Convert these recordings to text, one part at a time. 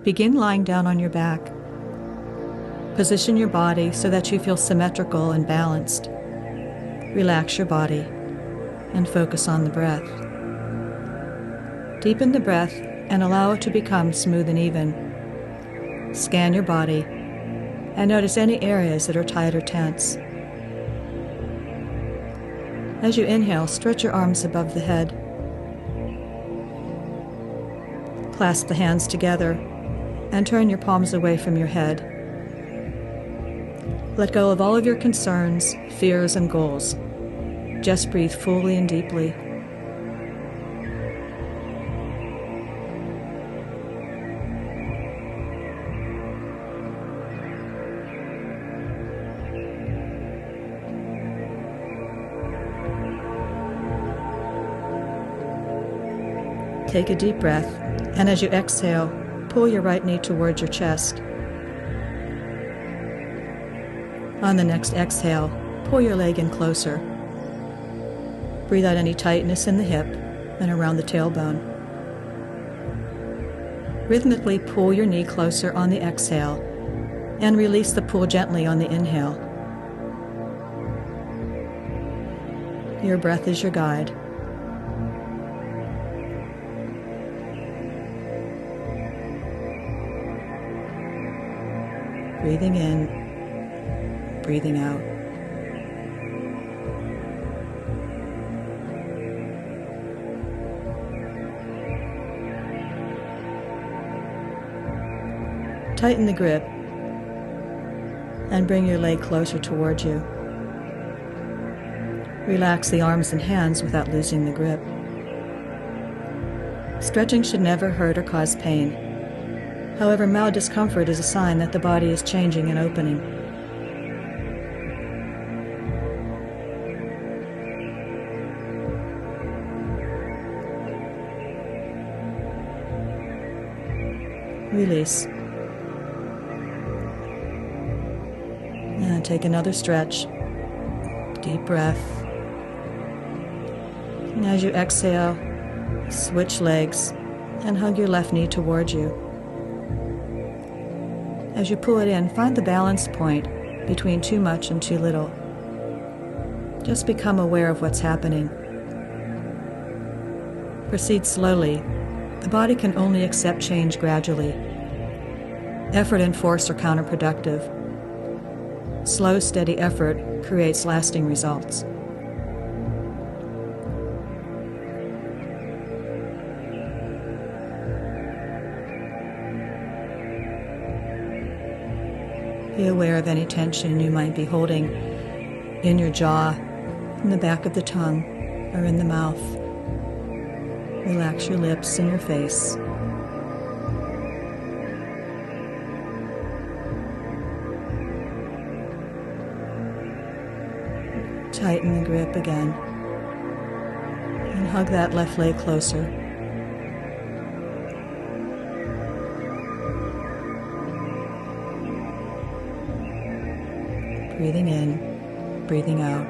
Begin lying down on your back. Position your body so that you feel symmetrical and balanced. Relax your body and focus on the breath. Deepen the breath and allow it to become smooth and even. Scan your body and notice any areas that are tight or tense. As you inhale, stretch your arms above the head. Clasp the hands together and turn your palms away from your head. Let go of all of your concerns, fears, and goals. Just breathe fully and deeply. Take a deep breath, and as you exhale, pull your right knee towards your chest. On the next exhale, pull your leg in closer. Breathe out any tightness in the hip and around the tailbone. Rhythmically pull your knee closer on the exhale and release the pull gently on the inhale. Your breath is your guide. Breathing in, breathing out. Tighten the grip and bring your leg closer towards you. Relax the arms and hands without losing the grip. Stretching should never hurt or cause pain. However, mild discomfort is a sign that the body is changing and opening. Release. And take another stretch. Deep breath. And as you exhale, switch legs and hug your left knee towards you. As you pull it in, find the balance point between too much and too little. Just become aware of what's happening. Proceed slowly. The body can only accept change gradually. Effort and force are counterproductive. Slow, steady effort creates lasting results. Be aware of any tension you might be holding in your jaw, in the back of the tongue, or in the mouth. Relax your lips and your face. Tighten the grip again, and hug that left leg closer. Breathing in, breathing out.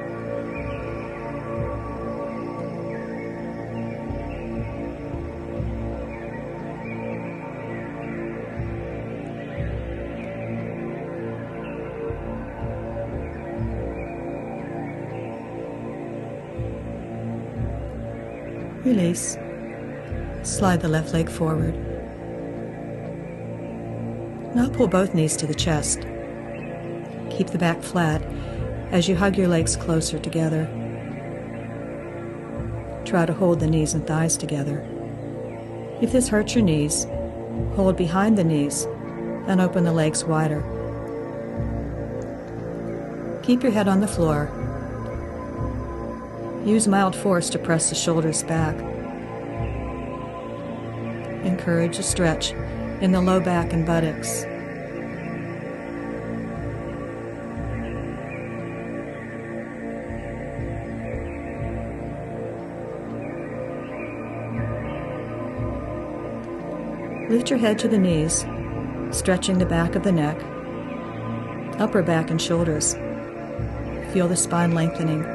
Release. Slide the left leg forward. Now pull both knees to the chest. Keep the back flat as you hug your legs closer together. Try to hold the knees and thighs together. If this hurts your knees, hold behind the knees and open the legs wider. Keep your head on the floor. Use mild force to press the shoulders back. Encourage a stretch in the low back and buttocks. Lift your head to the knees, stretching the back of the neck, upper back and shoulders. Feel the spine lengthening.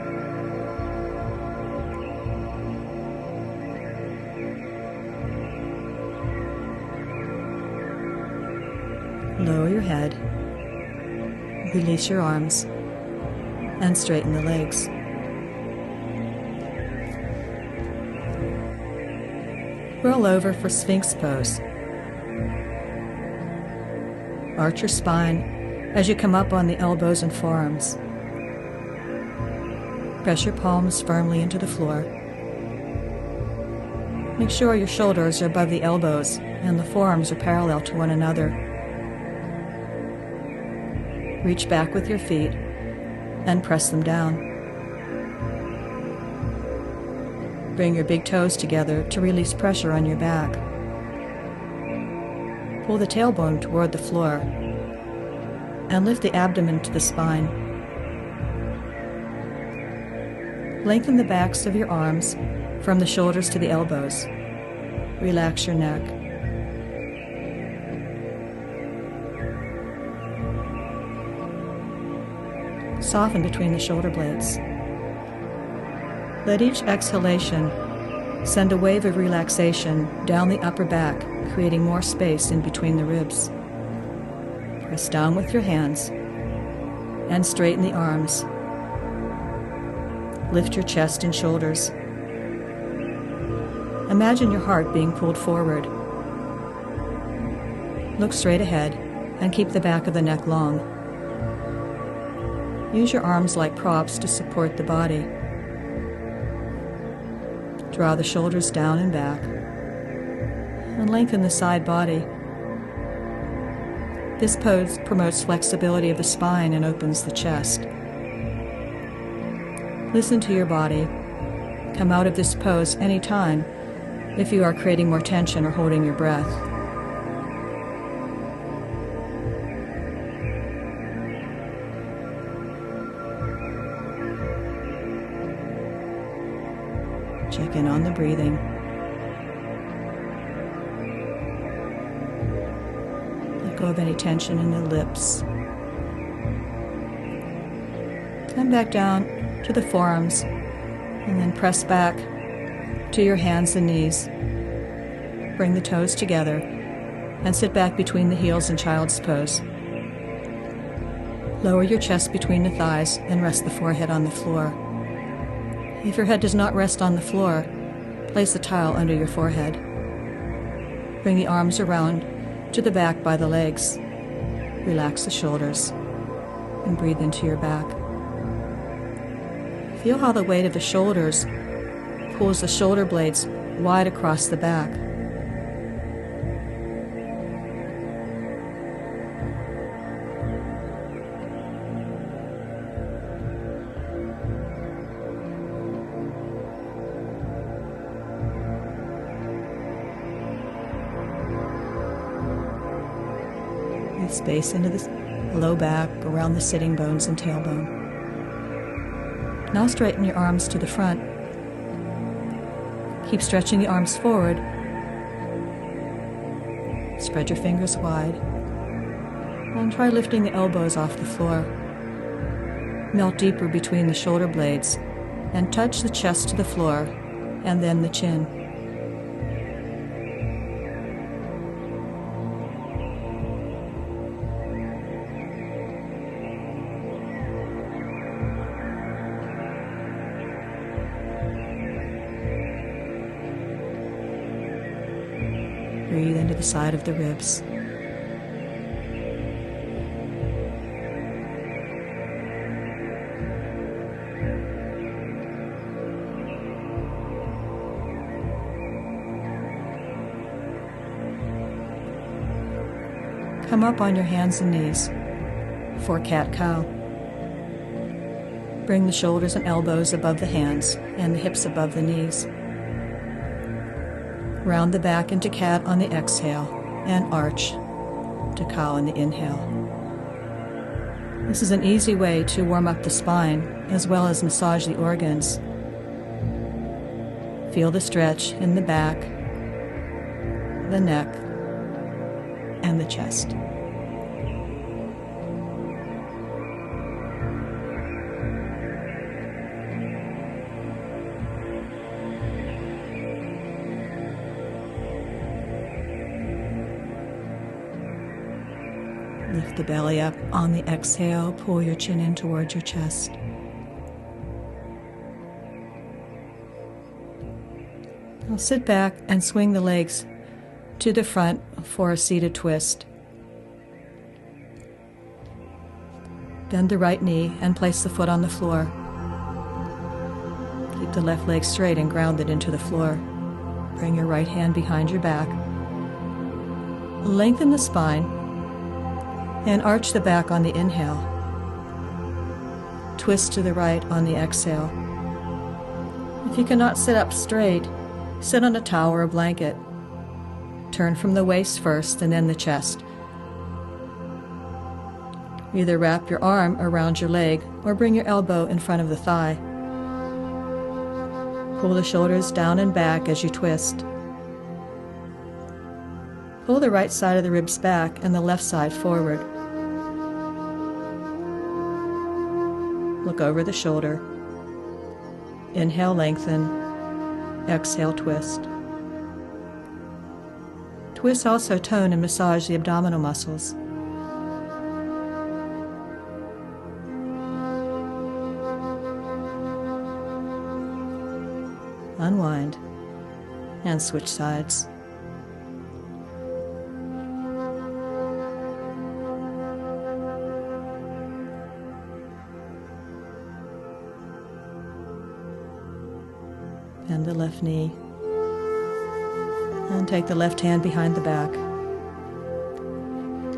Lower your head, release your arms, and straighten the legs. Roll over for Sphinx pose. Arch your spine as you come up on the elbows and forearms. Press your palms firmly into the floor. Make sure your shoulders are above the elbows and the forearms are parallel to one another. Reach back with your feet and press them down. Bring your big toes together to release pressure on your back. Pull the tailbone toward the floor and lift the abdomen to the spine. Lengthen the backs of your arms from the shoulders to the elbows. Relax your neck. Soften between the shoulder blades. Let each exhalation send a wave of relaxation down the upper back, creating more space in between the ribs. Press down with your hands and straighten the arms. Lift your chest and shoulders. Imagine your heart being pulled forward. Look straight ahead and keep the back of the neck long. Use your arms like props to support the body. Draw the shoulders down and back, and lengthen the side body. This pose promotes flexibility of the spine and opens the chest. Listen to your body. Come out of this pose anytime if you are creating more tension or holding your breath. Check in on the breathing. Let go of any tension in the lips. Come back down to the forearms and then press back to your hands and knees. Bring the toes together and sit back between the heels in child's pose. Lower your chest between the thighs and rest the forehead on the floor. If your head does not rest on the floor, place a towel under your forehead. Bring the arms around to the back by the legs. Relax the shoulders and breathe into your back. Feel how the weight of the shoulders pulls the shoulder blades wide across the back. Leave space into the low back, around the sitting bones and tailbone. Now straighten your arms to the front. Keep stretching the arms forward. Spread your fingers wide. And try lifting the elbows off the floor. Melt deeper between the shoulder blades and touch the chest to the floor and then the chin. Breathe into the side of the ribs. Come up on your hands and knees for cat-cow. Bring the shoulders and elbows above the hands and the hips above the knees. Round the back into cat on the exhale and arch to cow on the inhale. This is an easy way to warm up the spine as well as massage the organs. Feel the stretch in the back, the neck, and the chest. Lift the belly up. On the exhale, pull your chin in towards your chest. Now sit back and swing the legs to the front for a seated twist. Bend the right knee and place the foot on the floor. Keep the left leg straight and grounded into the floor. Bring your right hand behind your back. Lengthen the spine and arch the back on the inhale. Twist to the right on the exhale. If you cannot sit up straight, sit on a towel or a blanket. Turn from the waist first and then the chest. Either wrap your arm around your leg or bring your elbow in front of the thigh. Pull the shoulders down and back as you twist. Pull the right side of the ribs back and the left side forward. Look over the shoulder. Inhale, lengthen. Exhale, twist. Twists also tone and massage the abdominal muscles. Unwind and switch sides. Bend the left knee and take the left hand behind the back.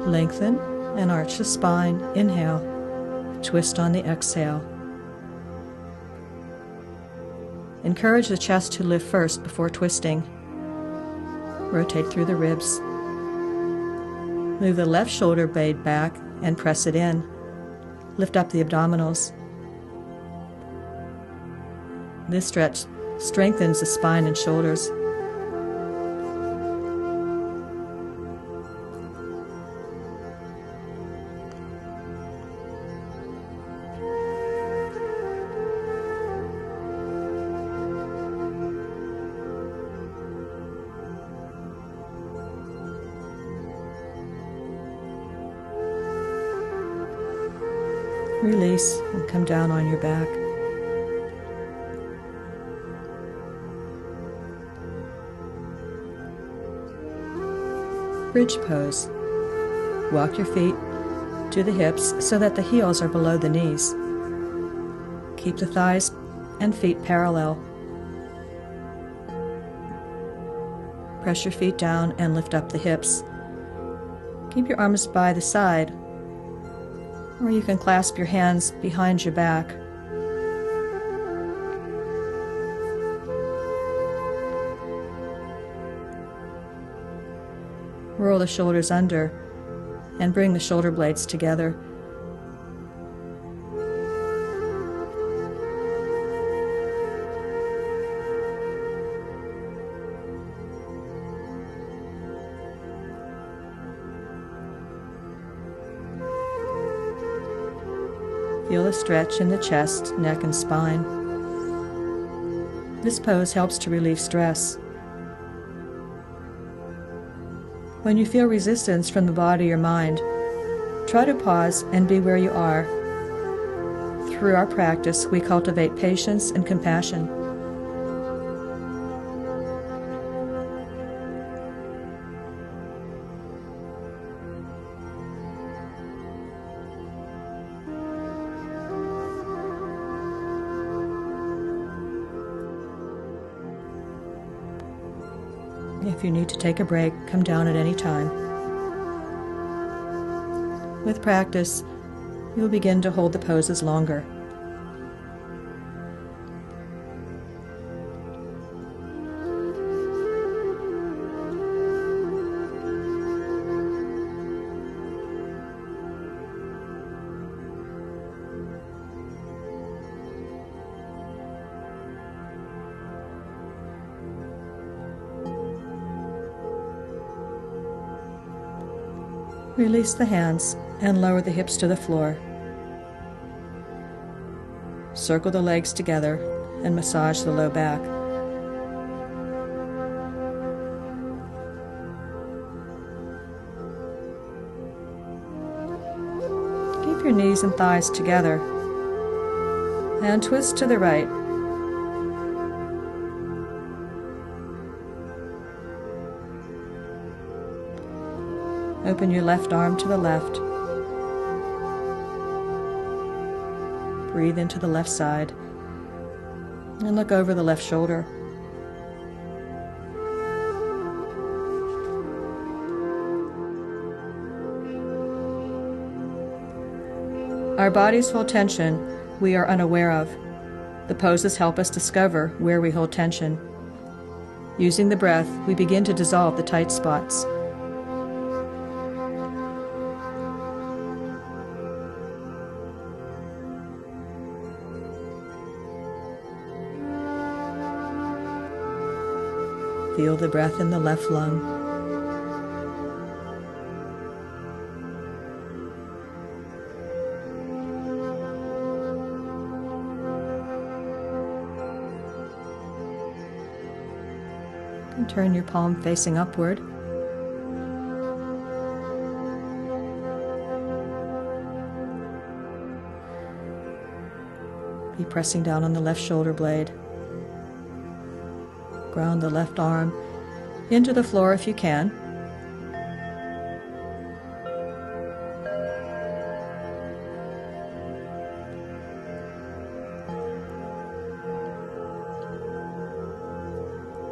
Lengthen and arch the spine. Inhale, twist on the exhale. Encourage the chest to lift first before twisting. Rotate through the ribs. Move the left shoulder blade back and press it in. Lift up the abdominals. This stretch strengthens the spine and shoulders. Release and come down on your back. Bridge pose. Walk your feet to the hips so that the heels are below the knees. Keep the thighs and feet parallel. Press your feet down and lift up the hips. Keep your arms by the side, or you can clasp your hands behind your back. Roll the shoulders under and bring the shoulder blades together. Feel a stretch in the chest, neck, and spine. This pose helps to relieve stress. When you feel resistance from the body or mind, try to pause and be where you are. Through our practice, we cultivate patience and compassion. If you need to take a break, come down at any time. With practice, you'll begin to hold the poses longer. Release the hands and lower the hips to the floor. Circle the legs together and massage the low back. your knees and thighs together and twist to the right. Open your left arm to the left. Breathe into the left side and look over the left shoulder. Our bodies hold tension we are unaware of. The poses help us discover where we hold tension. Using the breath, we begin to dissolve the tight spots. Feel the breath in the left lung. And turn your palm facing upward. Be pressing down on the left shoulder blade. Ground the left arm into the floor if you can.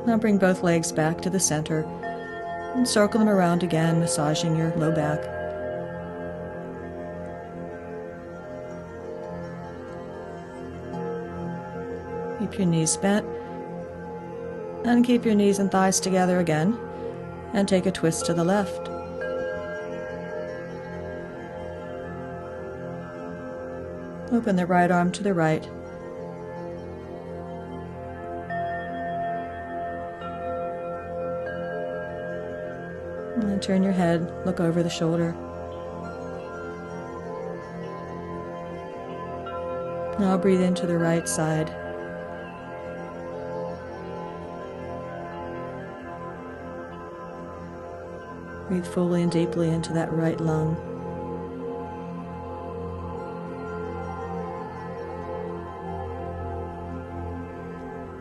Now bring both legs back to the center and circle them around again, massaging your low back. Keep your knees bent and keep your knees and thighs together again and take a twist to the left. Open the right arm to the right. And then turn your head, look over the shoulder. Now breathe into the right side. Breathe fully and deeply into that right lung.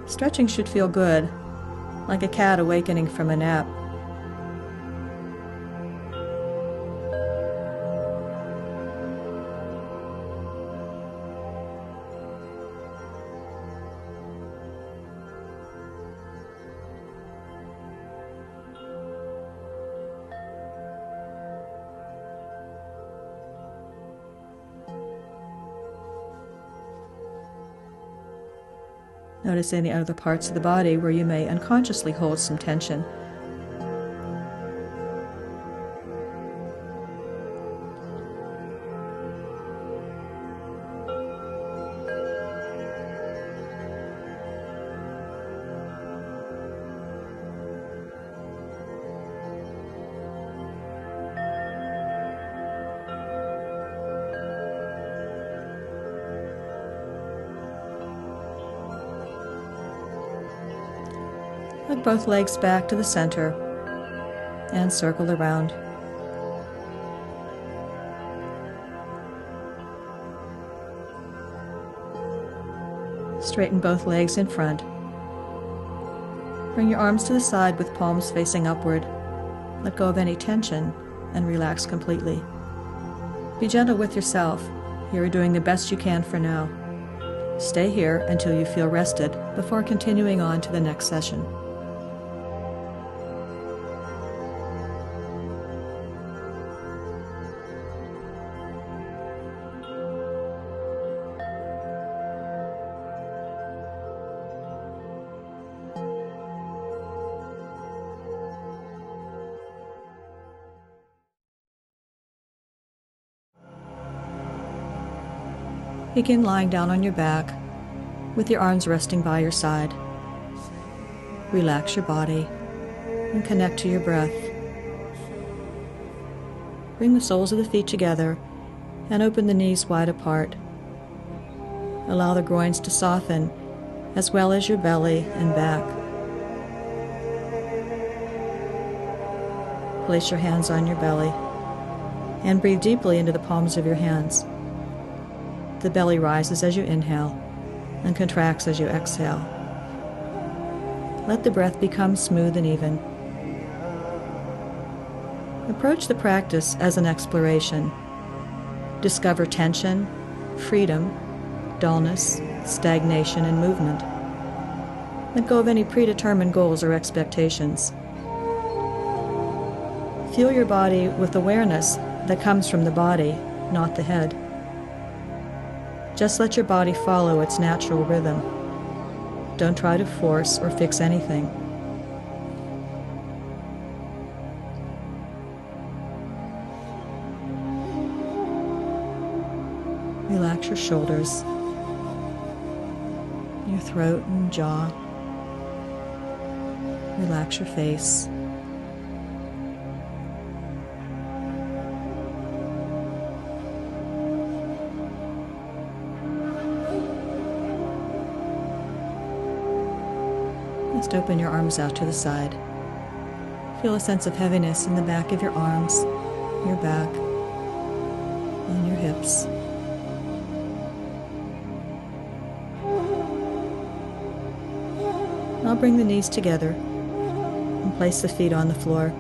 Stretching should feel good, like a cat awakening from a nap. Notice any other parts of the body where you may unconsciously hold some tension. Hug both legs back to the center and circle around. Straighten both legs in front. Bring your arms to the side with palms facing upward. Let go of any tension and relax completely. Be gentle with yourself. You are doing the best you can for now. Stay here until you feel rested before continuing on to the next session. Begin lying down on your back with your arms resting by your side. Relax your body and connect to your breath. Bring the soles of the feet together and open the knees wide apart. Allow the groins to soften as well as your belly and back. Place your hands on your belly and breathe deeply into the palms of your hands. The belly rises as you inhale and contracts as you exhale. Let the breath become smooth and even. Approach the practice as an exploration. Discover tension, freedom, dullness, stagnation, and movement. Let go of any predetermined goals or expectations. Feel your body with awareness that comes from the body, not the head. Just let your body follow its natural rhythm. Don't try to force or fix anything. Relax your shoulders, your throat and jaw. Relax your face. Just open your arms out to the side. Feel a sense of heaviness in the back of your arms, your back, and your hips. Now bring the knees together and place the feet on the floor.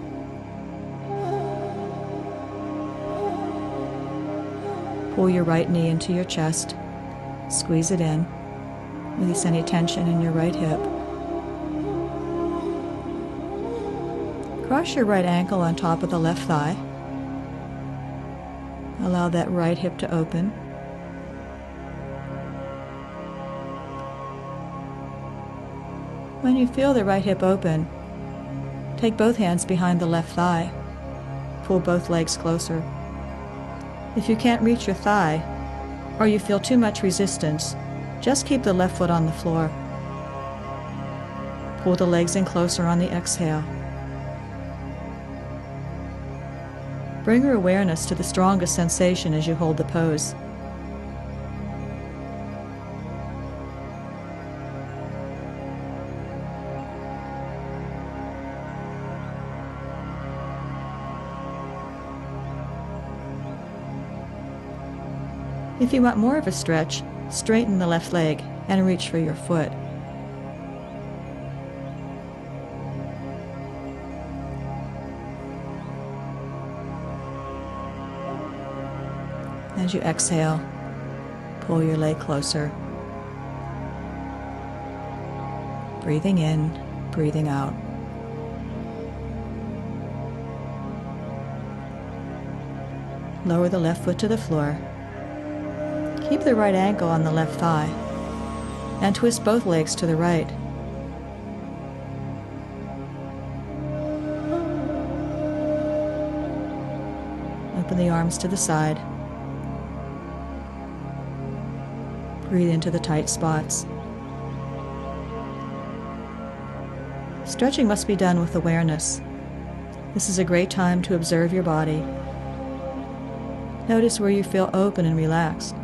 Pull your right knee into your chest. Squeeze it in. Release any tension in your right hip. Cross your right ankle on top of the left thigh. Allow that right hip to open. When you feel the right hip open, take both hands behind the left thigh. Pull both legs closer. If you can't reach your thigh, or you feel too much resistance, just keep the left foot on the floor. Pull the legs in closer on the exhale. Bring your awareness to the strongest sensation as you hold the pose. If you want more of a stretch, straighten the left leg and reach for your foot. As you exhale, pull your leg closer. Breathing in, breathing out. Lower the left foot to the floor. Keep the right ankle on the left thigh and twist both legs to the right. Open the arms to the side. Breathe into the tight spots. Stretching must be done with awareness. This is a great time to observe your body. Notice where you feel open and relaxed.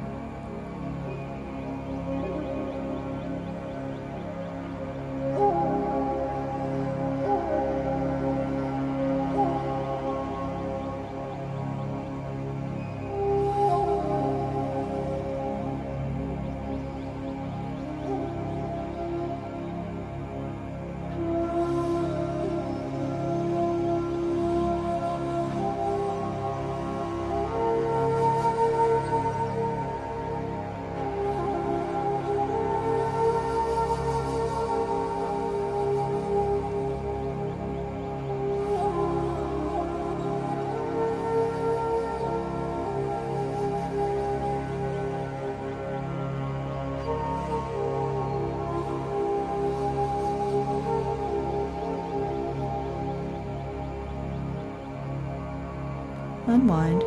Unwind.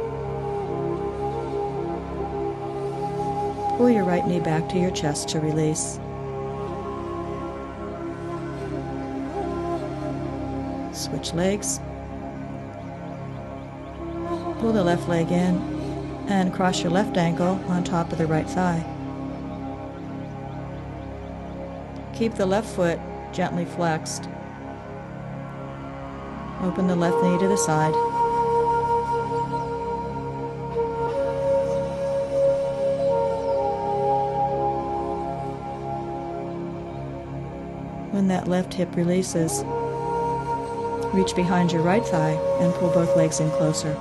Pull your right knee back to your chest to release. Switch legs. Pull the left leg in and cross your left ankle on top of the right thigh. Keep the left foot gently flexed. Open the left knee to the side. When that left hip releases, reach behind your right thigh and pull both legs in closer.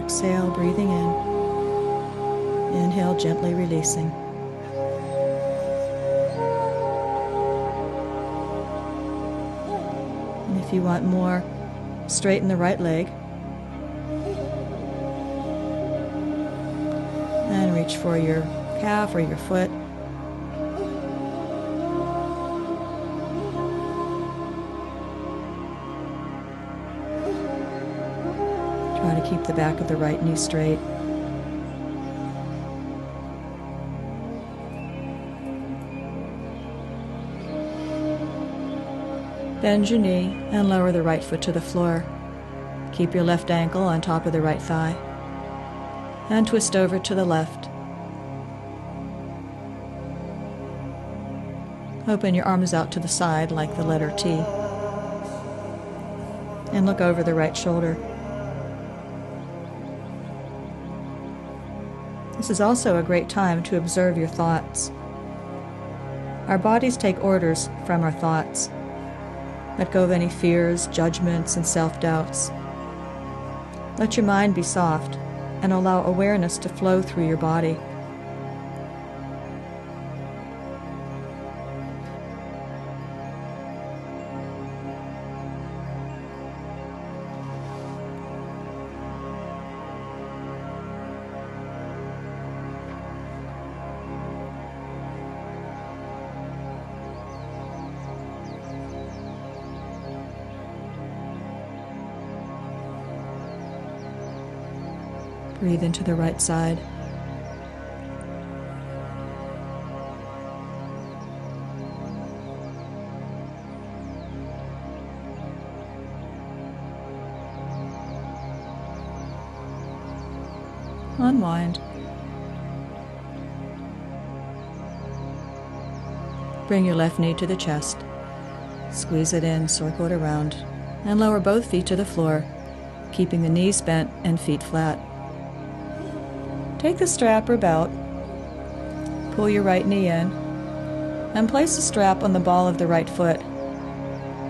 Exhale, breathing in. Inhale, gently releasing. And if you want more, straighten the right leg. And reach for your calf or your foot. Try to keep the back of the right knee straight. Bend your knee and lower the right foot to the floor. Keep your left ankle on top of the right thigh. And twist over to the left. Open your arms out to the side like the letter T. And look over the right shoulder. This is also a great time to observe your thoughts. Our bodies take orders from our thoughts. Let go of any fears, judgments, and self-doubts. Let your mind be soft and allow awareness to flow through your body. Breathe into the right side. Unwind. Bring your left knee to the chest. Squeeze it in, circle it around, and lower both feet to the floor, keeping the knees bent and feet flat. Take the strap or belt, pull your right knee in, and place the strap on the ball of the right foot.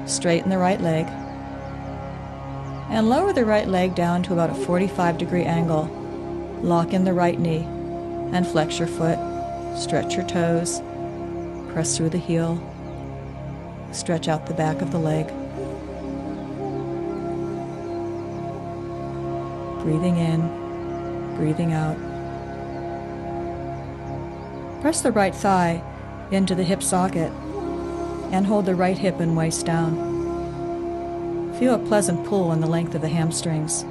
Straighten the right leg, and lower the right leg down to about a 45-degree angle. Lock in the right knee, and flex your foot. Stretch your toes, press through the heel, stretch out the back of the leg. Breathing in, breathing out. Press the right thigh into the hip socket and hold the right hip and waist down. Feel a pleasant pull in the length of the hamstrings.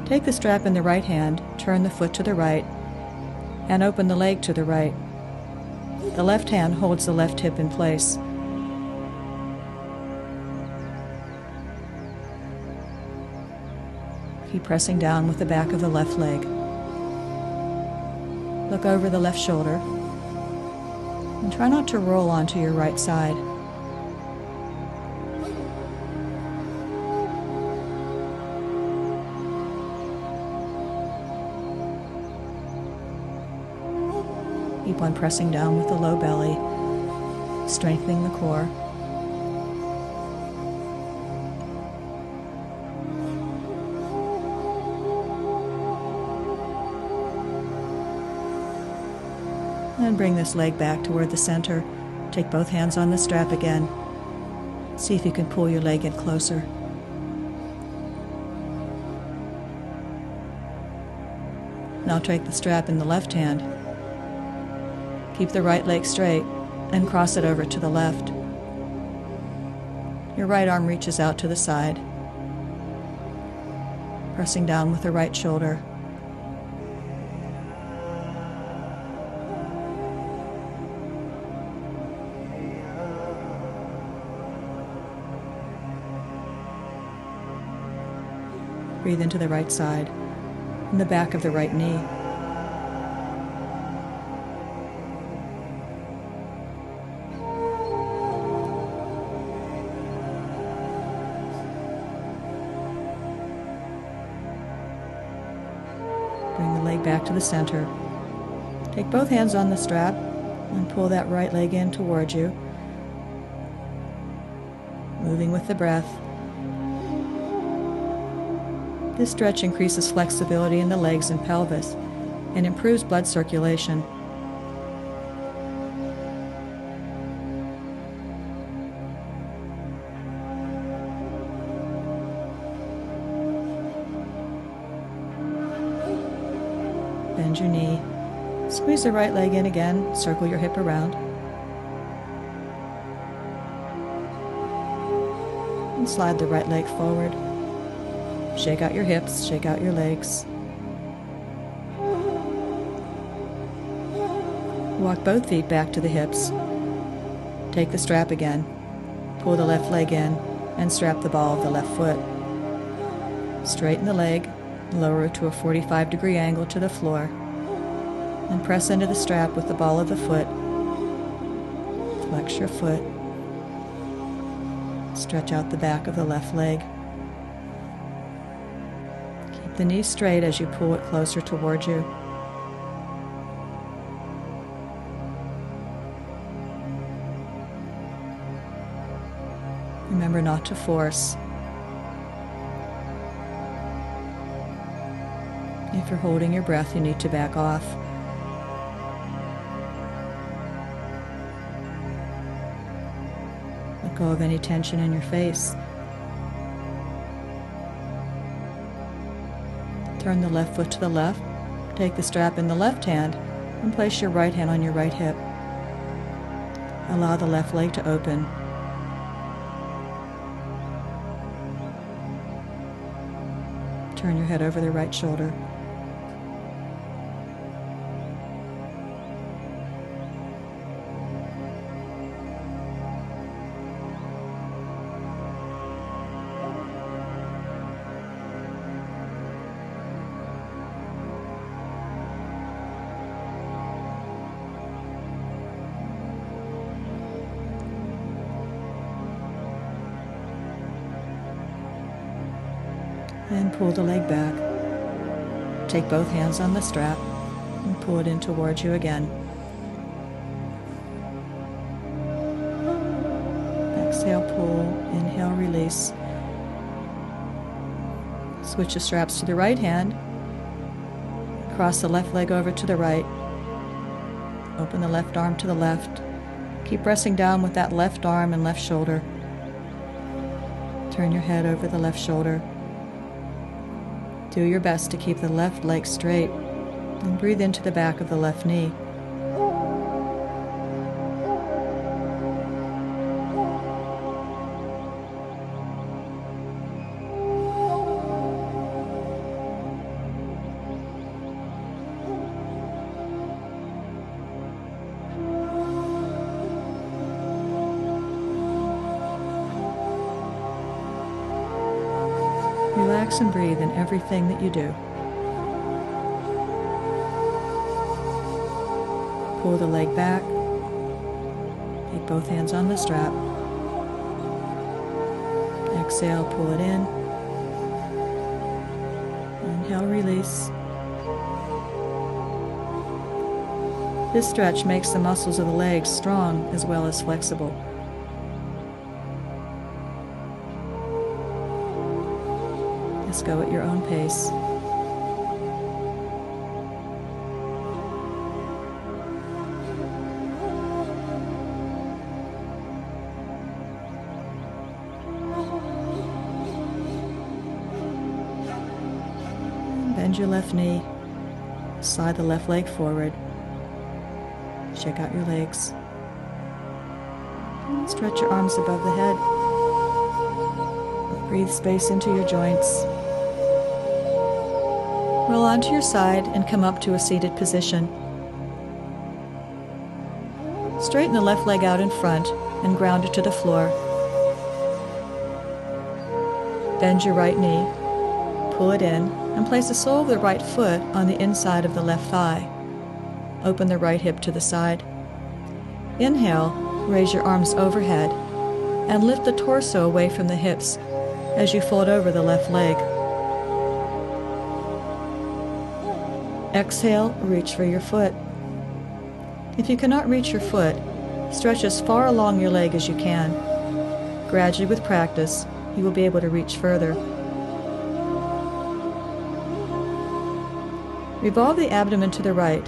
Take the strap in the right hand, turn the foot to the right, and open the leg to the right. The left hand holds the left hip in place. Keep pressing down with the back of the left leg. Look over the left shoulder, and try not to roll onto your right side. Keep on pressing down with the low belly, strengthening the core. And bring this leg back toward the center. Take both hands on the strap again. See if you can pull your leg in closer. Now take the strap in the left hand. Keep the right leg straight and cross it over to the left. Your right arm reaches out to the side, pressing down with the right shoulder. Breathe into the right side. and the back of the right knee. Bring the leg back to the center. Take both hands on the strap and pull that right leg in towards you, moving with the breath. This stretch increases flexibility in the legs and pelvis and improves blood circulation. Bend your knee. Squeeze the right leg in again. Circle your hip around. And slide the right leg forward. Shake out your hips, shake out your legs. Walk both feet back to the hips. Take the strap again. Pull the left leg in and strap the ball of the left foot. Straighten the leg, lower it to a 45-degree angle to the floor, and press into the strap with the ball of the foot. Flex your foot. Stretch out the back of the left leg. Keep the knee straight as you pull it closer towards you. Remember not to force. If you're holding your breath, you need to back off. Let go of any tension in your face. Turn the left foot to the left. Take the strap in the left hand and place your right hand on your right hip. Allow the left leg to open. Turn your head over the right shoulder. And pull the leg back. Take both hands on the strap and pull it in towards you again. Exhale, pull. Inhale, release. Switch the straps to the right hand. Cross the left leg over to the right. Open the left arm to the left. Keep pressing down with that left arm and left shoulder. Turn your head over the left shoulder. Do your best to keep the left leg straight and breathe into the back of the left knee. Relax and breathe in everything that you do. Pull the leg back. Take both hands on the strap. Exhale, pull it in. Inhale, release. This stretch makes the muscles of the legs strong as well as flexible. Just go at your own pace. Bend your left knee. Slide the left leg forward. Shake out your legs. Stretch your arms above the head. Breathe space into your joints. Roll onto your side and come up to a seated position. Straighten the left leg out in front and ground it to the floor. Bend your right knee. pull it in and place the sole of the right foot on the inside of the left thigh. Open the right hip to the side. Inhale, raise your arms overhead and lift the torso away from the hips as you fold over the left leg. Exhale, reach for your foot. If you cannot reach your foot, stretch as far along your leg as you can. Gradually, with practice, you will be able to reach further. Revolve the abdomen to the right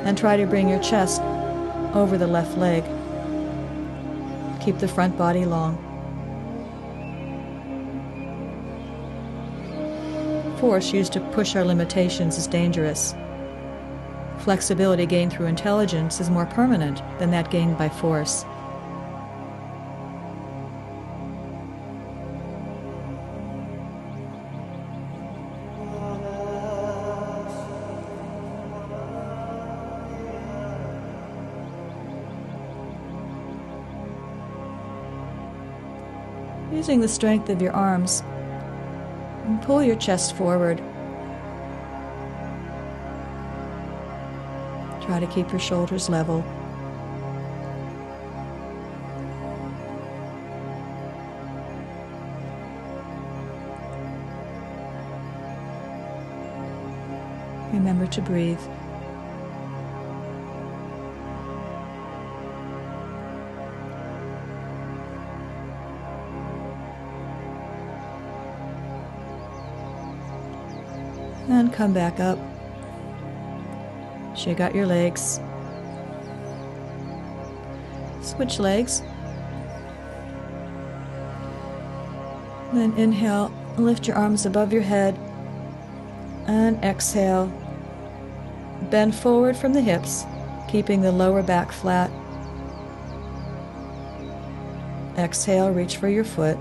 and try to bring your chest over the left leg. Keep the front body long. Force used to push our limitations is dangerous. Flexibility gained through intelligence is more permanent than that gained by force. Using the strength of your arms, pull your chest forward. Try to keep your shoulders level. Remember to breathe. And come back up. Shake out your legs. Switch legs. Then inhale, lift your arms above your head. And exhale. Bend forward from the hips, keeping the lower back flat. Exhale, reach for your foot.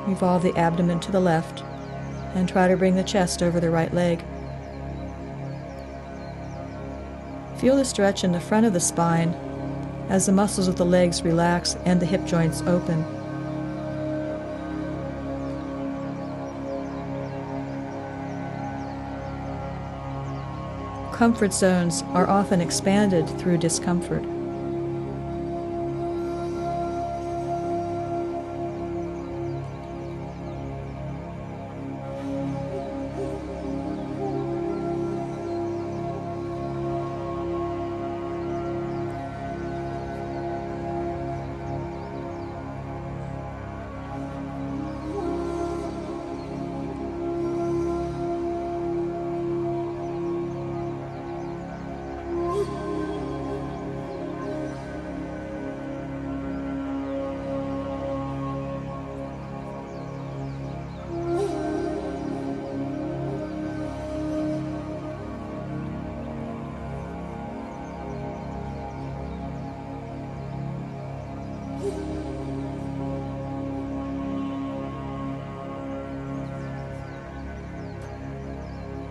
Revolve the abdomen to the left and try to bring the chest over the right leg. Feel the stretch in the front of the spine as the muscles of the legs relax and the hip joints open. Comfort zones are often expanded through discomfort.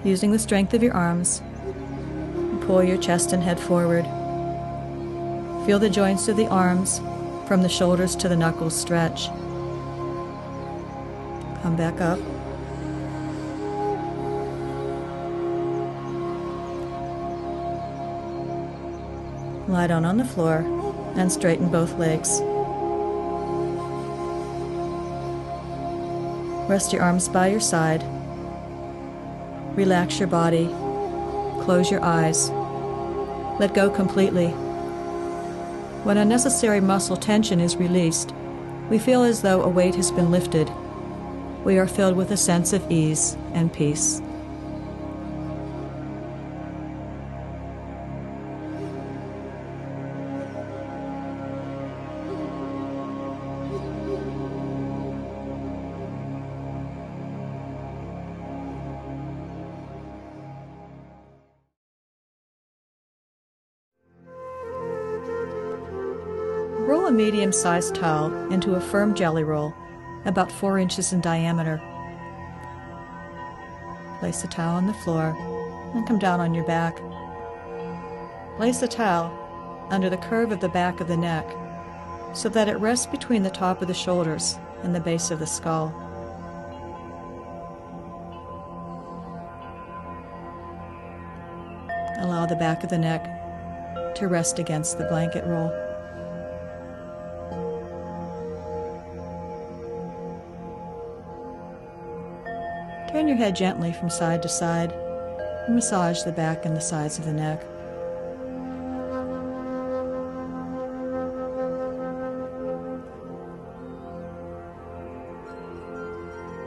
Using the strength of your arms, pull your chest and head forward. Feel the joints of the arms from the shoulders to the knuckles stretch. Come back up. Lie down on the floor and straighten both legs. Rest your arms by your side. Relax your body. Close your eyes. Let go completely. When unnecessary muscle tension is released, we feel as though a weight has been lifted. We are filled with a sense of ease and peace. Roll a medium-sized towel into a firm jelly roll, about 4 inches in diameter. Place the towel on the floor and come down on your back. Place the towel under the curve of the back of the neck so that it rests between the top of the shoulders and the base of the skull. allow the back of the neck to rest against the blanket roll. Turn your head gently from side to side and massage the back and the sides of the neck.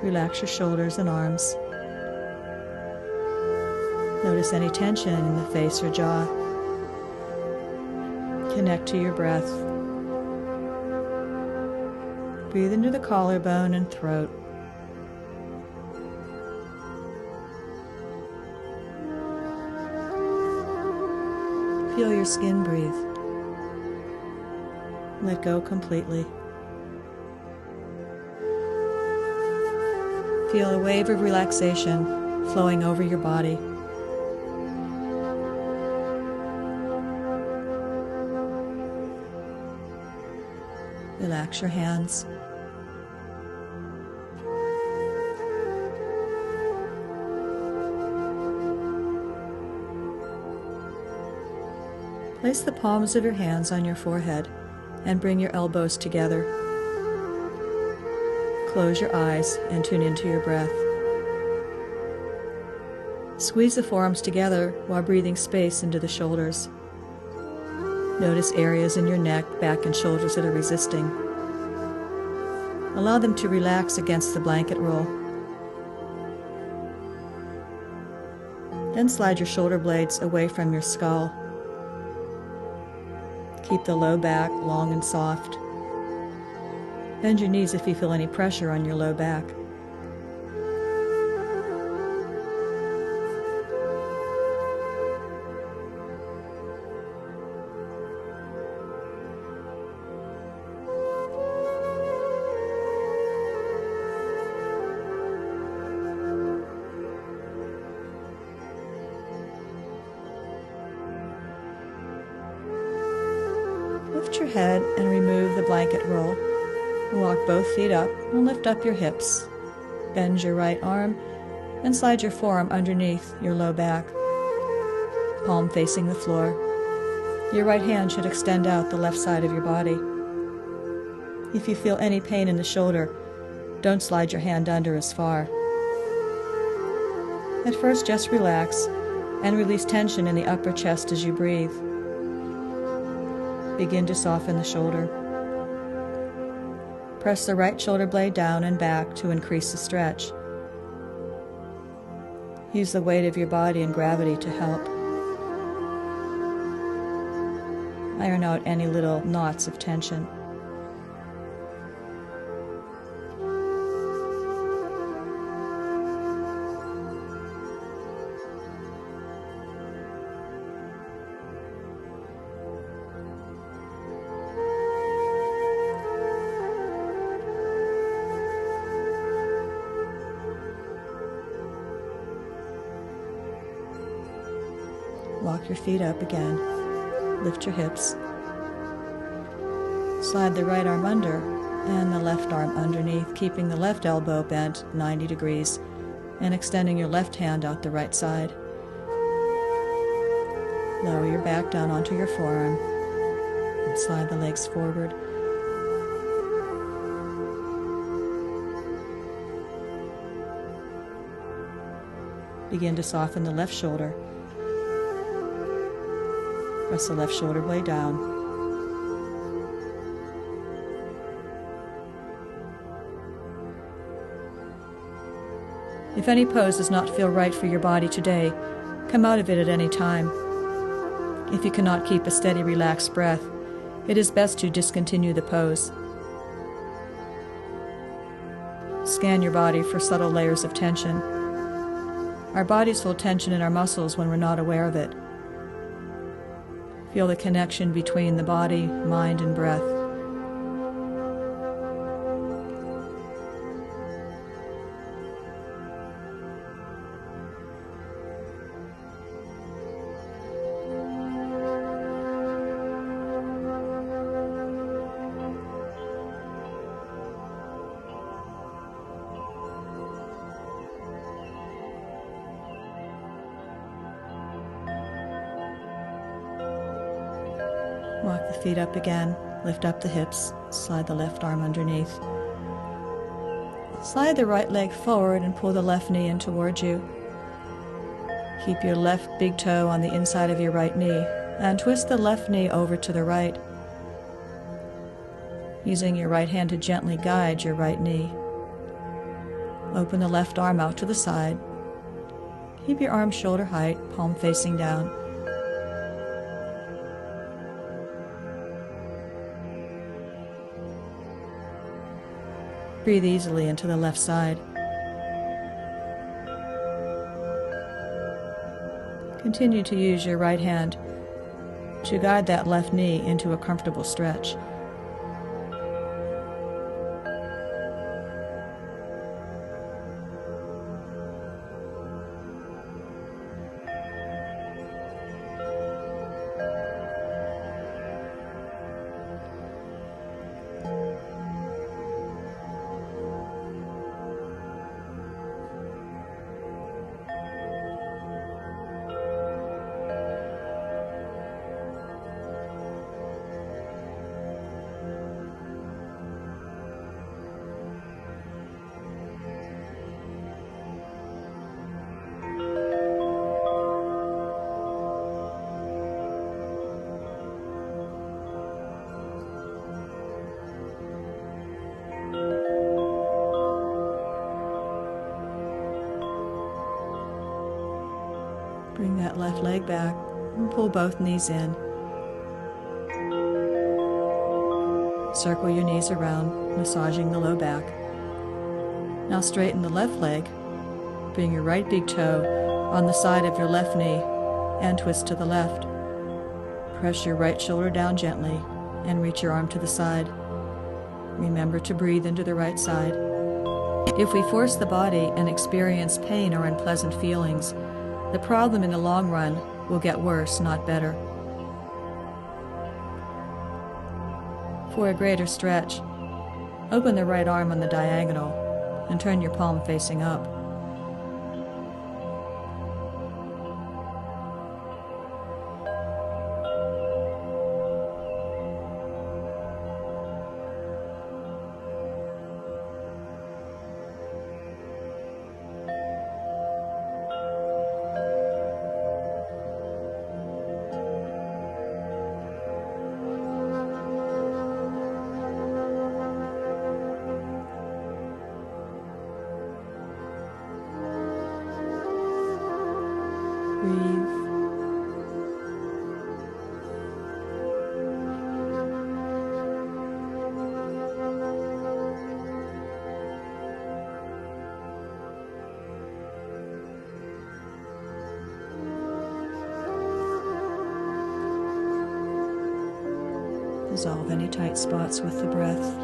Relax your shoulders and arms. Notice any tension in the face or jaw. Connect to your breath. Breathe into the collarbone and throat. Feel your skin breathe. Let go completely. Feel a wave of relaxation flowing over your body. Relax your hands. Place the palms of your hands on your forehead and bring your elbows together. Close your eyes and tune into your breath. Squeeze the forearms together while breathing space into the shoulders. Notice areas in your neck, back, and shoulders that are resisting. Allow them to relax against the blanket roll. Then slide your shoulder blades away from your skull. Keep the low back long and soft. Bend your knees if you feel any pressure on your low back. Lift your head and remove the blanket roll. Walk both feet up and lift up your hips. Bend your right arm and slide your forearm underneath your low back, palm facing the floor. Your right hand should extend out the left side of your body. If you feel any pain in the shoulder, don't slide your hand under as far. At first, just relax and release tension in the upper chest as you breathe. Begin to soften the shoulder. Press the right shoulder blade down and back to increase the stretch. Use the weight of your body and gravity to help. Iron out any little knots of tension. Walk your feet up again. Lift your hips. Slide the right arm under and the left arm underneath, keeping the left elbow bent 90 degrees and extending your left hand out the right side. Lower your back down onto your forearm and slide the legs forward. Begin to soften the left shoulder. Press the left shoulder blade down. If any pose does not feel right for your body today, come out of it at any time. If you cannot keep a steady, relaxed breath, it is best to discontinue the pose. Scan your body for subtle layers of tension. Our bodies hold tension in our muscles when we're not aware of it. Feel the connection between the body, mind, and breath. Walk the feet up again, lift up the hips, slide the left arm underneath. Slide the right leg forward and pull the left knee in towards you. Keep your left big toe on the inside of your right knee and twist the left knee over to the right, using your right hand to gently guide your right knee. Open the left arm out to the side. Keep your arm shoulder height, palm facing down. Breathe easily into the left side. Continue to use your right hand to guide that left knee into a comfortable stretch. Bring that left leg back and pull both knees in. Circle your knees around, massaging the low back. Now straighten the left leg. Bring your right big toe on the side of your left knee and twist to the left. Press your right shoulder down gently and reach your arm to the side. Remember to breathe into the right side. If we force the body and experience pain or unpleasant feelings, the problem in the long run will get worse, not better. For a greater stretch, open the right arm on the diagonal and turn your palm facing up. Breathe. Dissolve any tight spots with the breath.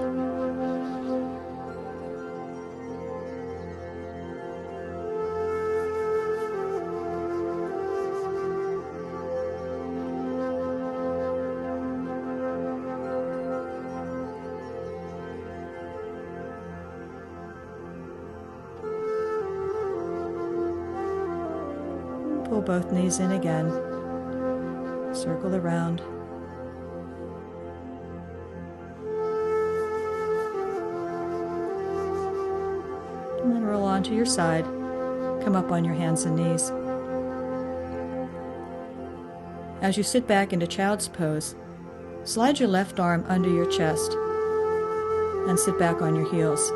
Pull both knees in again. Circle around. And then roll onto your side. Come up on your hands and knees. As you sit back into child's pose, slide your left arm under your chest and sit back on your heels.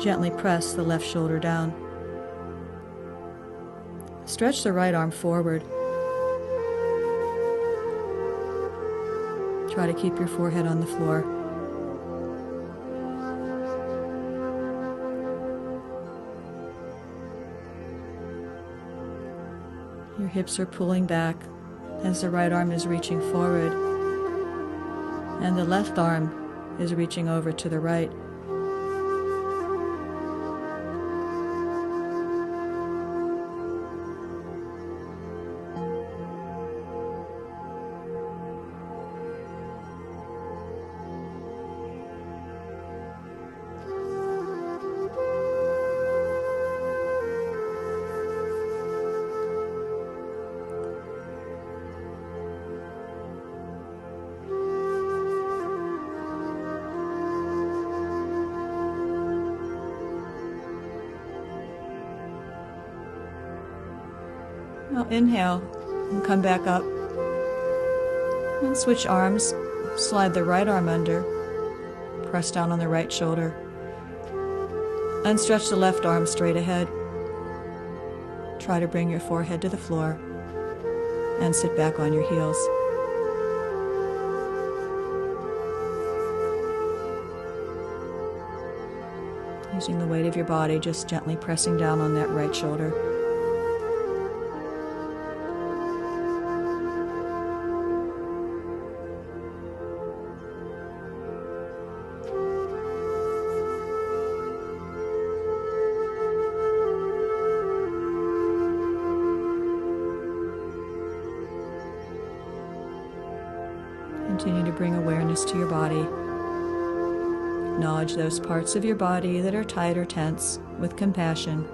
Gently press the left shoulder down. Stretch the right arm forward. Try to keep your forehead on the floor. Your hips are pulling back as the right arm is reaching forward, and the left arm is reaching over to the right. Inhale and come back up. And switch arms. Slide the right arm under. Press down on the right shoulder. And stretch the left arm straight ahead. Try to bring your forehead to the floor and sit back on your heels. Using the weight of your body, just gently pressing down on that right shoulder. Continue to bring awareness to your body. Acknowledge those parts of your body that are tight or tense with compassion.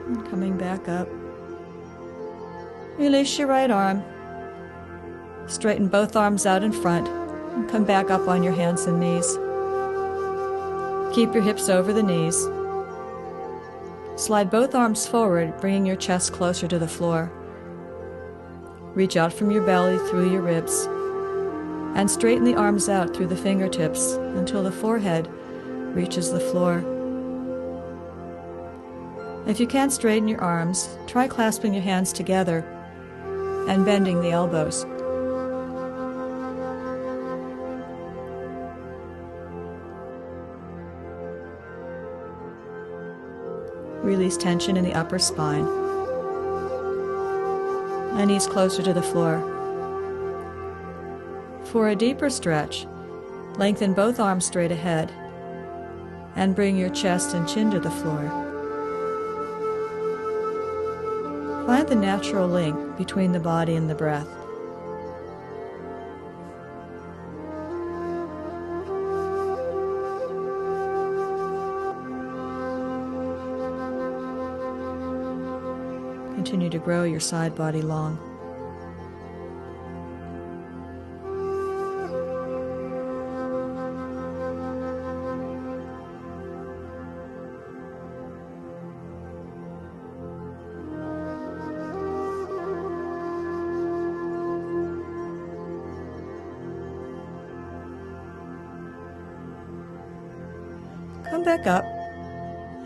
And coming back up. Release your right arm. Straighten both arms out in front and come back up on your hands and knees. Keep your hips over the knees. Slide both arms forward, bringing your chest closer to the floor. Reach out from your belly through your ribs and straighten the arms out through the fingertips until the forehead reaches the floor. If you can't straighten your arms, try clasping your hands together and bending the elbows. Release tension in the upper spine. And knees closer to the floor. For a deeper stretch, lengthen both arms straight ahead and bring your chest and chin to the floor. Find the natural link between the body and the breath. Continue to grow your side body long. Come back up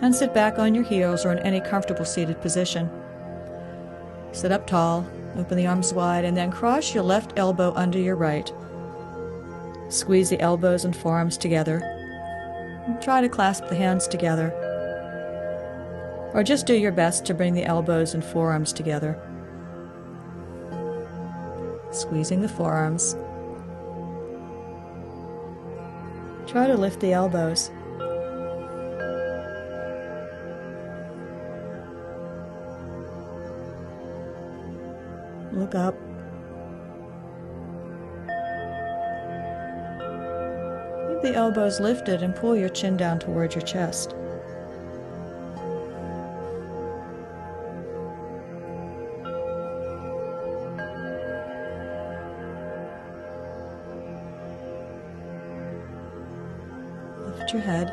and sit back on your heels or in any comfortable seated position. Sit up tall, open the arms wide, and then cross your left elbow under your right. Squeeze the elbows and forearms together. And try to clasp the hands together. Or just do your best to bring the elbows and forearms together. Squeezing the forearms. Try to lift the elbows. Look up. Keep the elbows lifted and pull your chin down towards your chest. Lift your head.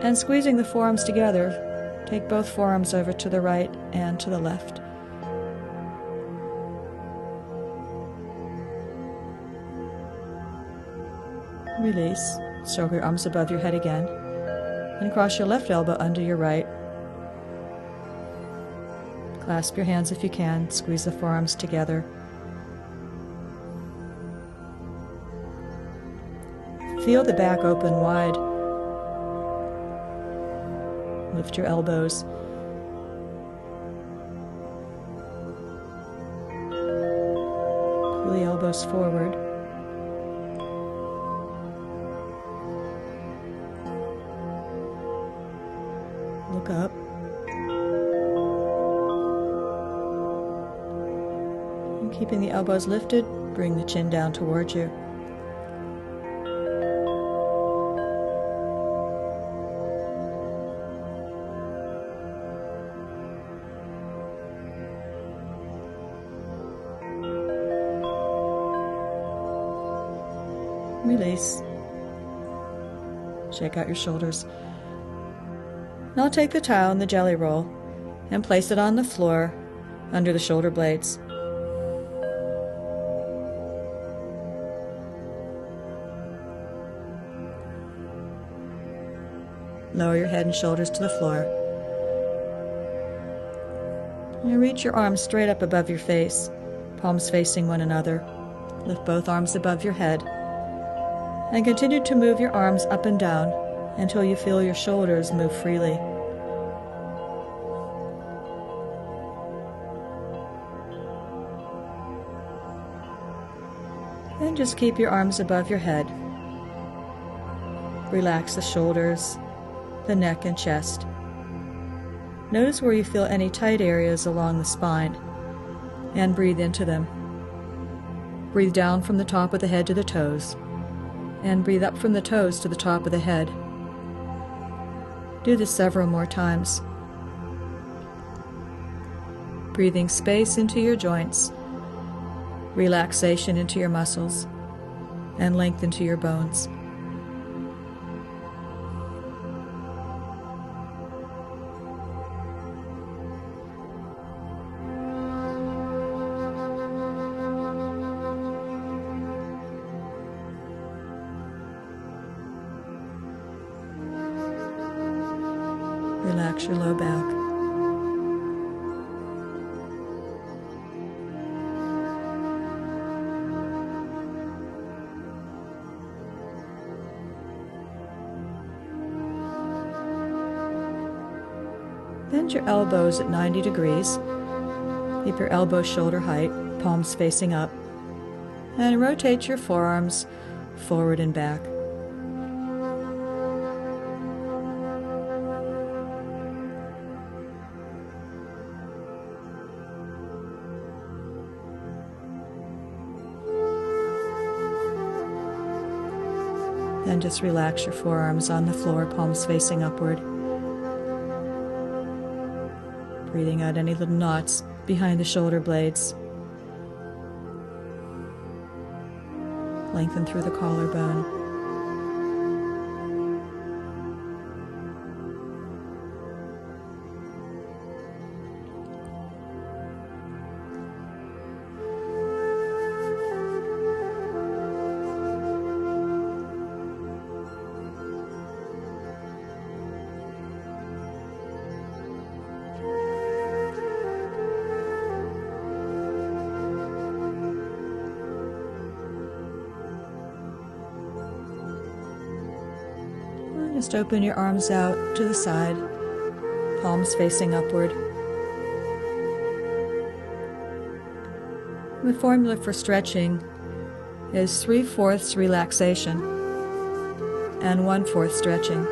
And squeezing the forearms together, take both forearms over to the right and to the left. Release. Stroke your arms above your head again. And cross your left elbow under your right. Clasp your hands if you can. Squeeze the forearms together. Feel the back open wide. Lift your elbows. Pull the elbows forward. Look up. And keeping the elbows lifted, bring the chin down towards you. Release. Shake out your shoulders. Now take the towel and the jelly roll and place it on the floor under the shoulder blades. Lower your head and shoulders to the floor. And reach your arms straight up above your face, palms facing one another. Lift both arms above your head. And continue to move your arms up and down until you feel your shoulders move freely. Then just keep your arms above your head. Relax the shoulders, the neck and chest. Notice where you feel any tight areas along the spine and breathe into them. Breathe down from the top of the head to the toes. And breathe up from the toes to the top of the head. Do this several more times. Breathing space into your joints, relaxation into your muscles, and length into your bones. Relax your low back. Bend your elbows at 90 degrees. Keep your elbows shoulder height, palms facing up. And rotate your forearms forward and back. Then just relax your forearms on the floor, palms facing upward. Breathing out any little knots behind the shoulder blades. Lengthen through the collarbone. Just open your arms out to the side, palms facing upward. The formula for stretching is 3/4 relaxation and 1/4 stretching.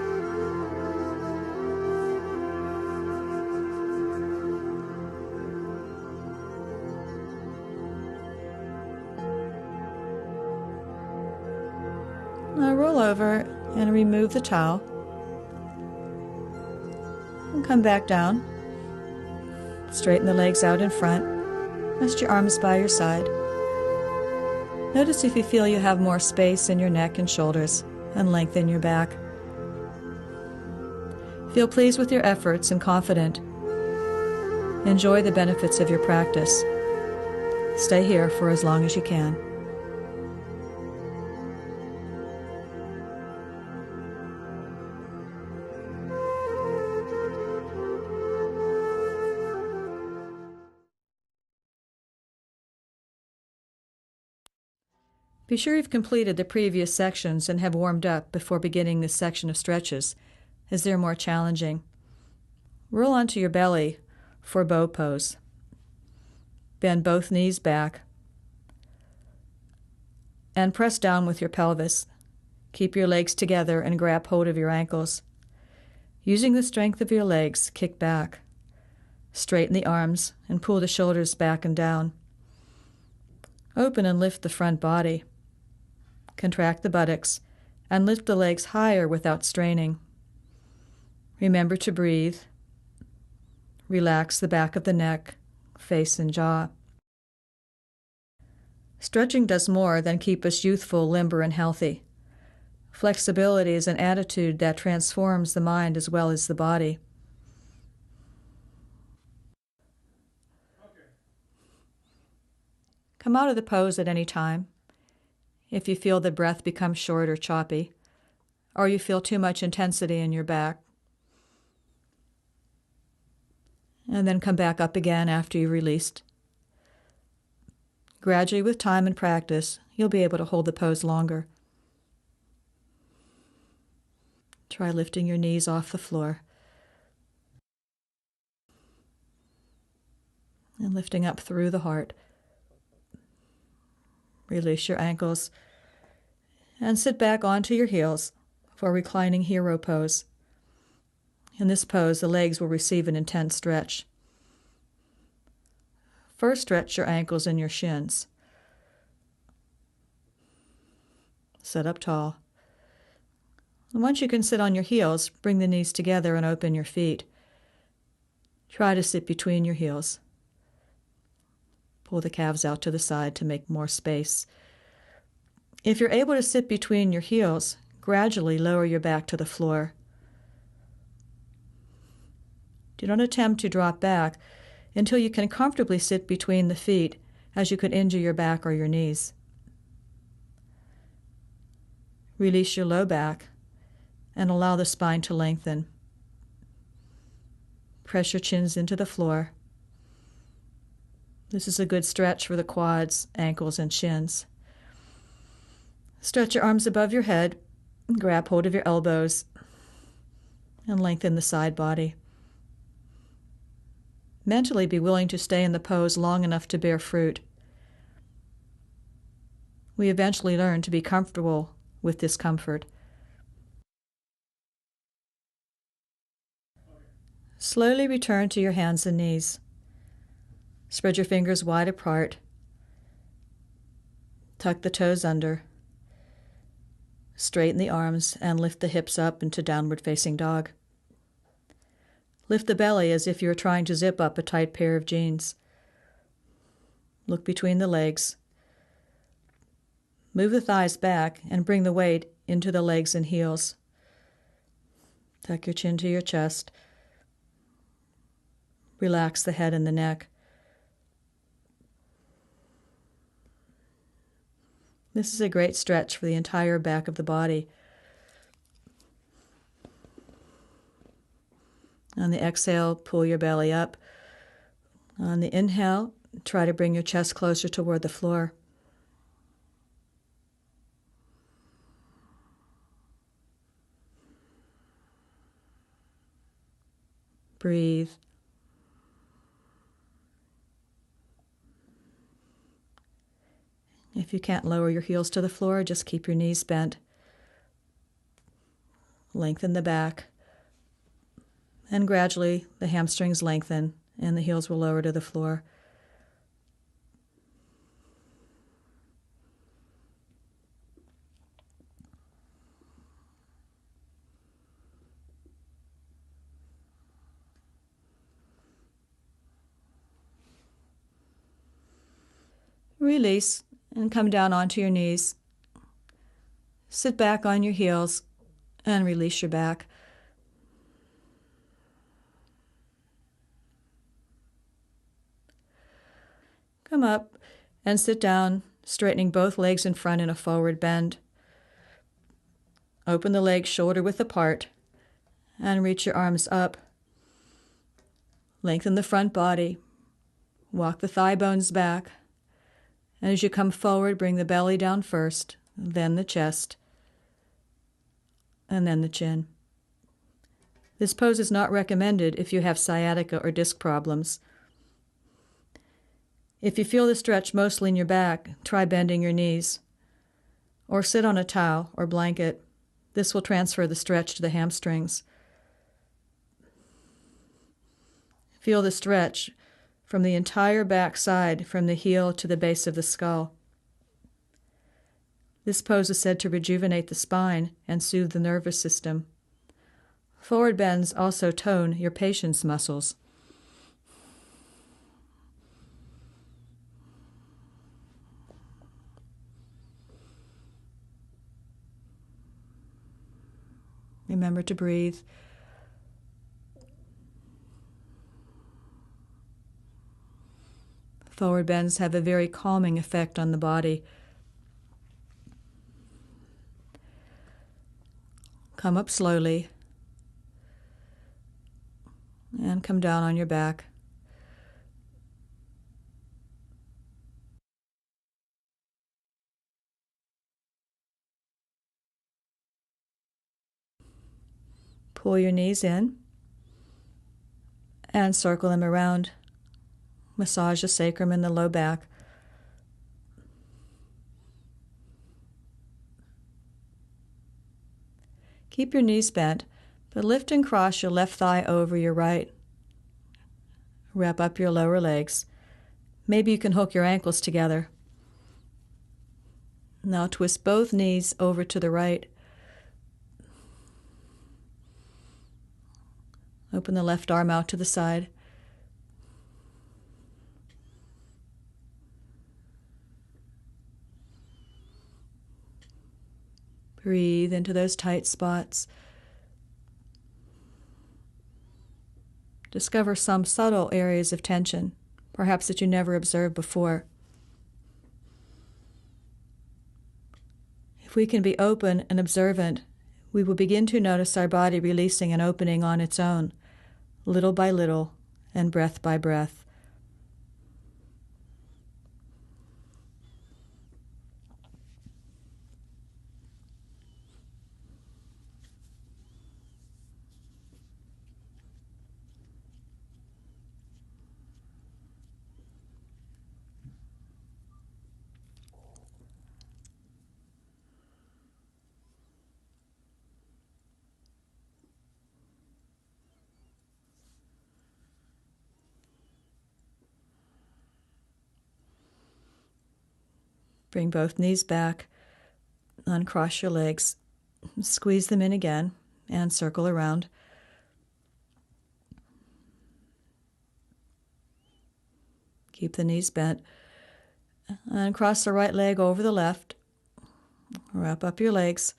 Now roll over and remove the towel. And come back down. Straighten the legs out in front. Rest your arms by your side. Notice if you feel you have more space in your neck and shoulders, and lengthen your back. Feel pleased with your efforts and confident. Enjoy the benefits of your practice. Stay here for as long as you can. Be sure you've completed the previous sections and have warmed up before beginning this section of stretches, as they're more challenging. Roll onto your belly for bow pose. Bend both knees back and press down with your pelvis. Keep your legs together and grab hold of your ankles. Using the strength of your legs, kick back. Straighten the arms and pull the shoulders back and down. Open and lift the front body. Contract the buttocks and lift the legs higher without straining. Remember to breathe. Relax the back of the neck, face and jaw. Stretching does more than keep us youthful, limber, and healthy. Flexibility is an attitude that transforms the mind as well as the body. Come out of the pose at any time. If you feel the breath become short or choppy, or you feel too much intensity in your back, and then come back up again after you've released. Gradually, with time and practice, you'll be able to hold the pose longer. Try lifting your knees off the floor and lifting up through the heart. Release your ankles and sit back onto your heels for reclining hero pose. In this pose, the legs will receive an intense stretch. First, stretch your ankles and your shins. Sit up tall. And once you can sit on your heels, bring the knees together and open your feet. Try to sit between your heels. Pull the calves out to the side to make more space. If you're able to sit between your heels, gradually lower your back to the floor. Do not attempt to drop back until you can comfortably sit between the feet, as you could injure your back or your knees. Release your low back and allow the spine to lengthen. Press your chins into the floor. This is a good stretch for the quads, ankles, and shins. Stretch your arms above your head, grab hold of your elbows, and lengthen the side body. Mentally be willing to stay in the pose long enough to bear fruit. We eventually learn to be comfortable with discomfort. Slowly return to your hands and knees. Spread your fingers wide apart. Tuck the toes under. Straighten the arms and lift the hips up into downward facing dog. Lift the belly as if you were trying to zip up a tight pair of jeans. Look between the legs. Move the thighs back and bring the weight into the legs and heels. Tuck your chin to your chest. Relax the head and the neck. This is a great stretch for the entire back of the body. On the exhale, pull your belly up. On the inhale, try to bring your chest closer toward the floor. Breathe. If you can't lower your heels to the floor, just keep your knees bent. Lengthen the back. And gradually, the hamstrings lengthen and the heels will lower to the floor. Release and come down onto your knees. Sit back on your heels and release your back. Come up and sit down, straightening both legs in front in a forward bend. Open the legs shoulder width apart and reach your arms up. Lengthen the front body. Walk the thigh bones back. And as you come forward, bring the belly down first, then the chest, and then the chin. This pose is not recommended if you have sciatica or disc problems. If you feel the stretch mostly in your back, try bending your knees. Or sit on a towel or blanket. This will transfer the stretch to the hamstrings. Feel the stretch from the entire back side, from the heel to the base of the skull. This pose is said to rejuvenate the spine and soothe the nervous system. Forward bends also tone your patience muscles. Remember to breathe. Forward bends have a very calming effect on the body. Come up slowly and come down on your back. Pull your knees in and circle them around. Massage the sacrum and the low back. Keep your knees bent, but lift and cross your left thigh over your right. Wrap up your lower legs. Maybe you can hook your ankles together. Now twist both knees over to the right. Open the left arm out to the side. Breathe into those tight spots. Discover some subtle areas of tension, perhaps that you never observed before. If we can be open and observant, we will begin to notice our body releasing and opening on its own, little by little and breath by breath. Bring both knees back, uncross your legs, squeeze them in again, and circle around. Keep the knees bent, and cross the right leg over the left. Wrap up your legs,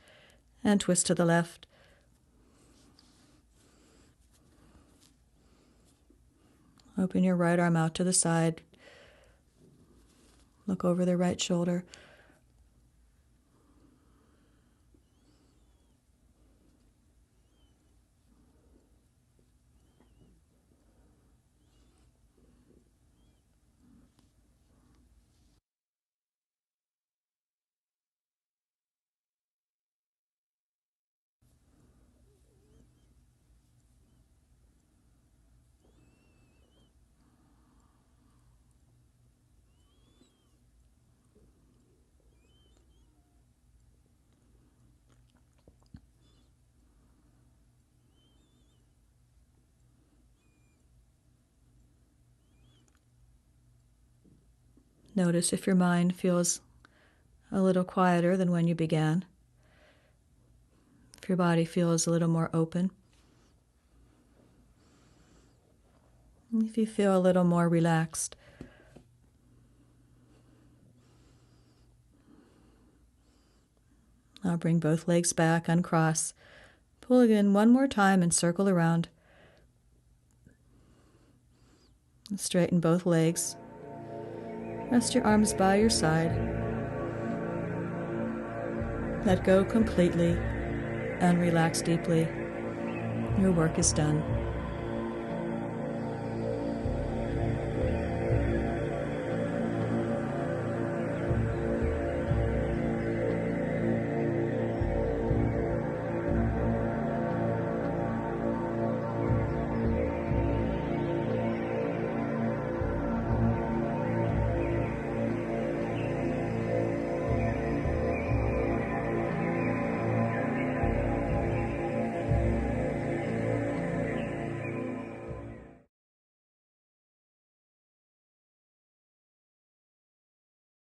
and twist to the left. Open your right arm out to the side. Look over the right shoulder. Notice if your mind feels a little quieter than when you began. If your body feels a little more open. If you feel a little more relaxed. Now bring both legs back, uncross. Pull again one more time and circle around. Straighten both legs. Rest your arms by your side. Let go completely and relax deeply. Your work is done.